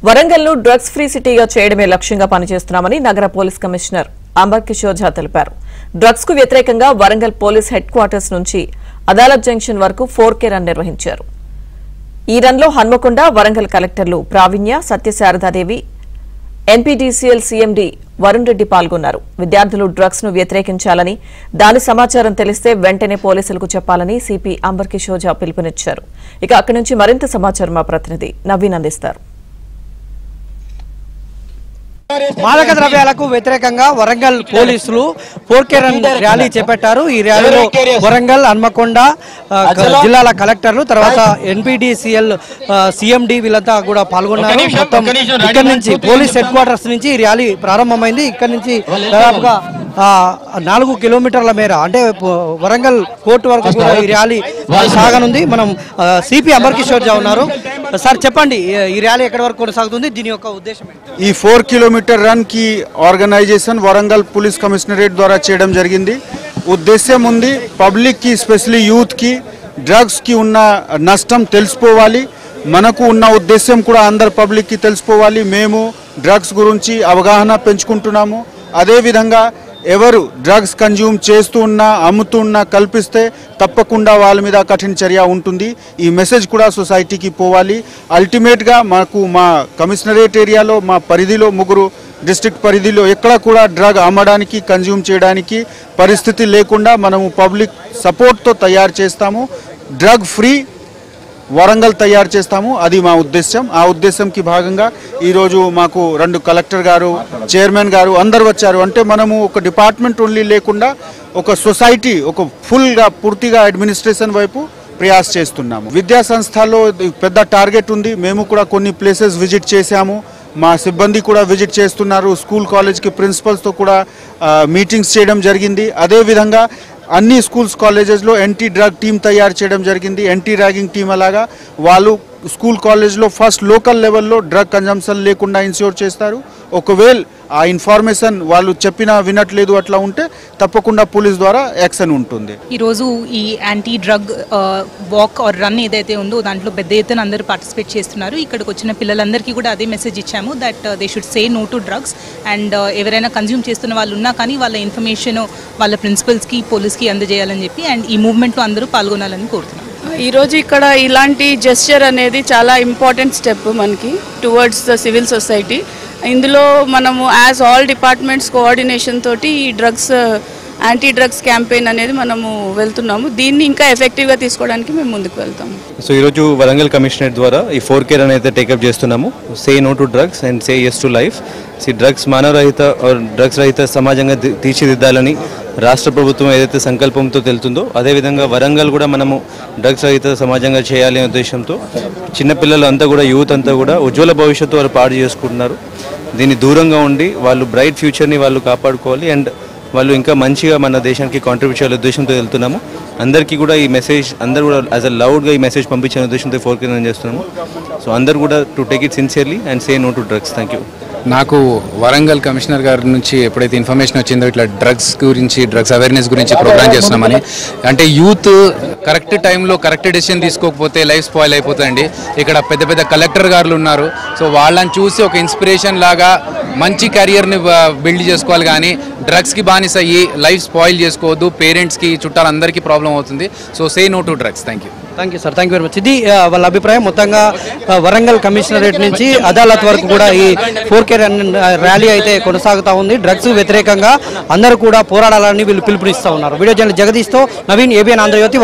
వరంగల్ను drugs free సిటీగా చేయడమే లక్ష్యంగా పనిచేస్తున్నామని నగర పోలీస్ కమిషనర్ అంబర్ కిషోర్ ఝా తెలిపారు. డ్రగ్స్ కు వ్యతిరేకంగా వరంగల్ పోలీస్ హెడ్ క్వార్టర్స్ నుంచి అదాలత్ జంక్షన్ వరకు 4K రన్ నిర్వహించారు. ఈ రన్లో హన్మకొండ, వరంగల్ కలెక్టర్లు ప్రావీణ్య, సత్యశారదాదేవి, NPDCL CMD వరుణ్ రెడ్డి పాల్గొన్నారు. విద్యార్థులు డ్రగ్స్ ను వ్యతిరేకించాలని, దాని సమాచారం తెలిస్తే వెంటనే పోలీసులకు చెప్పాలని సిపి అంబర్ కిషోర్ ఝా పిలుపునిచ్చారు. ఇక అక్కడి నుంచి మరింత సమాచారం మా ప్రతినిధి నవీన్ అందిస్తారు. మాదక ద్రవ్యాలకు వ్యతిరేకంగా వరంగల్ పోలీసులు 4K రన్ ర్యాలీ చేపట్టారు. ఈ ర్యాలీలో వరంగల్, హన్మకొండ జిల్లాల కలెక్టర్లు, తర్వాత NPDCL CMD వీళ్ళంతా కూడా పాల్గొన్నారు. మొత్తం ఇక్కడ నుంచి పోలీస్ హెడ్ క్వార్టర్స్ నుంచి ఈ ర్యాలీ ప్రారంభమైంది. ఇక్కడ నుంచి దాదాపుగా 4 కిలోమీటర్ల మేర అంటే వరంగల్ కోర్టు వరకు కూడా ఈ ర్యాలీ సాగనుంది. మనం సిపి అంబర్ కిషోర్ ఝా ఉన్నారు. సార్ చెప్పండి, ఈ ర్యాలీ ఎక్కడి వరకు కొనసాగుతుంది, దీని యొక్క ఉద్దేశం ఏంటి? ఈ 4 కిలోమీటర్ రన్ కి ఆర్గనైజేషన్ వరంగల్ పోలీస్ కమిషనరేట్ ద్వారా చేయడం జరిగింది. ఉద్దేశం ఉంది పబ్లిక్ కి, స్పెషల్లీ యూత్ కి డ్రగ్స్ కి ఉన్న నష్టం తెలుసుకోవాలి. మనకు ఉన్న ఉద్దేశం కూడా అందరు పబ్లిక్ కి తెలుసుకోవాలి. మేము డ్రగ్స్ గురించి అవగాహన పెంచుకుంటున్నాము. అదేవిధంగా ఎవరు డ్రగ్స్ కన్జ్యూమ్ చేస్తూ ఉన్నా, అమ్ముతూ ఉన్నా కల్పిస్తే తప్పకుండా వాళ్ళ మీద కఠిన చర్య ఉంటుంది. ఈ మెసేజ్ కూడా సొసైటీకి పోవాలి. అల్టిమేట్గా మాకు మా కమిషనరేట్ ఏరియాలో, మా పరిధిలో, 3 డిస్ట్రిక్ట్ పరిధిలో ఎక్కడ కూడా డ్రగ్ అమ్మడానికి, కన్జ్యూమ్ చేయడానికి పరిస్థితి లేకుండా మనము పబ్లిక్ సపోర్ట్తో తయారు చేస్తాము. డ్రగ్ ఫ్రీ వరంగల్ తయారు చేస్తాము. అది మా ఉద్దేశం. ఆ ఉద్దేశంకి భాగంగా ఈరోజు మాకు 2 కలెక్టర్ గారు, చైర్మన్ గారు అందరు వచ్చారు. అంటే మనము ఒక డిపార్ట్మెంట్ ఓన్లీ లేకుండా ఒక సొసైటీ, ఒక ఫుల్గా పూర్తిగా అడ్మినిస్ట్రేషన్ వైపు ప్రయాస చేస్తున్నాము. విద్యా సంస్థల్లో పెద్ద టార్గెట్ ఉంది. మేము కూడా కొన్ని ప్లేసెస్ విజిట్ చేశాము. మా సిబ్బంది కూడా విజిట్ చేస్తున్నారు. స్కూల్ కాలేజ్కి ప్రిన్సిపల్స్తో కూడా మీటింగ్స్ చేయడం జరిగింది. అదేవిధంగా అన్ని స్కూల్స్ కాలేజెస్లో యాంటీ డ్రగ్ టీమ్ తయారు చేయడం జరిగింది. యాంటీ ర్యాగింగ్ టీమ్ అలాగా వాళ్ళు స్కూల్ కాలేజ్లో ఫస్ట్ లోకల్ లెవెల్లో డ్రగ్ కన్జంప్షన్ లేకుండా ఇన్ష్యూర్ చేస్తారు. ఒకవేళ ఆ ఇన్ఫర్మేషన్ వాళ్ళు చెప్పినా వినట్లేదు అట్లా ఉంటే తప్పకుండా పోలీస్ ద్వారా యాక్షన్ ఉంటుంది. ఈరోజు ఈ anti drug walk are run ఏదైతే ఉందో దాంట్లో పెద్ద ఎత్తున అందరూ పార్టిసిపేట్ చేస్తున్నారు. ఇక్కడికి వచ్చిన పిల్లలందరికీ కూడా అదే మెసేజ్ ఇచ్చాము, that they should say no to drugs. And ఎవరైనా కన్జ్యూమ్ చేస్తున్న వాళ్ళు ఉన్నా కానీ వాళ్ళ ఇన్ఫర్మేషన్ వాళ్ళ ప్రిన్సిపల్స్కి, పోలీస్కి అందజేయాలని చెప్పి అండ్ ఈ మూవ్మెంట్లో అందరూ పాల్గొనాలని కోరుతున్నాం. ఈరోజు ఇక్కడ ఇలాంటి జెస్చర్ అనేది చాలా ఇంపార్టెంట్ స్టెప్ మనకి టువర్డ్స్ ద సివిల్ సొసైటీ. ఇందులో మనము యాజ్ ఆల్ డిపార్ట్మెంట్స్ కోఆర్డినేషన్ తోటి ఈ డ్రగ్స్ యాంటీ డ్రగ్స్ క్యాంపెయిన్ అనేది మనము వెళ్తున్నాము. దీన్ని ఇంకా ఎఫెక్టివ్గా తీసుకోవడానికి మేము ముందుకు వెళ్తాము. సో ఈరోజు వరంగల్ కమిషనరేట్ ద్వారా ఈ 4K రన్ అయితే టేకప్ చేస్తున్నాము. Say no to drugs and say yes to life. Drugs మానవరహిత, డ్రగ్స్ రహిత సమాజంగా తీర్చిదిద్దాలని రాష్ట్ర ప్రభుత్వం ఏదైతే సంకల్పంతో తెలుతుందో అదేవిధంగా వరంగల్ కూడా మనము డ్రగ్స్ రహిత సమాజంగా చేయాలనే ఉద్దేశంతో చిన్నపిల్లలు అంతా కూడా, యూత్ అంతా కూడా ఉజ్వల భవిష్యత్తు వాళ్ళు పాడు చేసుకుంటున్నారు. దీన్ని దూరంగా ఉండి వాళ్ళు బ్రైట్ ఫ్యూచర్ని వాళ్ళు కాపాడుకోవాలి అండ్ వాళ్ళు ఇంకా మంచిగా మన దేశానికి కాంట్రిబ్యూట్ చేయాలనే ఉద్దేశంతో వెళ్తున్నాము. అందరికీ కూడా ఈ మెసేజ్ అందరూ కూడా యాజ్ అ లౌడ్గా ఈ మెసేజ్ పంపించిన ఉద్దేశంతో 4K రన్ చేస్తున్నాము. సో అందరూ కూడా to take it sincerely and say no to drugs. Thank you. నాకు వరంగల్ కమిషనర్ గారి నుంచి ఎప్పుడైతే ఇన్ఫర్మేషన్ వచ్చిందో ఇట్లా డ్రగ్స్ గురించి, డ్రగ్స్ అవేర్నెస్ గురించి ప్రోగ్రామ్ చేస్తున్నామని, అంటే యూత్ కరెక్ట్ టైంలో కరెక్ట్ డెసిషన్ తీసుకోకపోతే లైఫ్ స్పాయిల్ అయిపోతుందండి. ఇక్కడ పెద్ద పెద్ద కలెక్టర్ గారులు ఉన్నారు. సో వాళ్ళని చూసి ఒక ఇన్స్పిరేషన్ లాగా మంచి కెరియర్ని బిల్డ్ చేసుకోవాలి, కానీ డ్రగ్స్కి బానిస అయ్యి లైఫ్ స్పాయిల్ చేసుకోవద్దు. పేరెంట్స్కి, చుట్టాలందరికీ ప్రాబ్లం అవుతుంది. So say no to drugs. Thank you sir, thank you very much. ఇది వాళ్ళ అభిప్రాయం. మొత్తంగా వరంగల్ కమిషనరేట్ నుంచి అదాలత్ వరకు కూడా ఈ 4K రన్ ర్యాలీ అయితే కొనసాగుతూ ఉంది. డ్రగ్స్ వ్యతిరేకంగా అందరూ కూడా పోరాడాలని వీళ్ళు పిలుపునిస్తూ ఉన్నారు. వీడియో జర్నలిస్ట్ జగదీష్తో నవీన్, ABN ఆంధ్రజ్యోతి.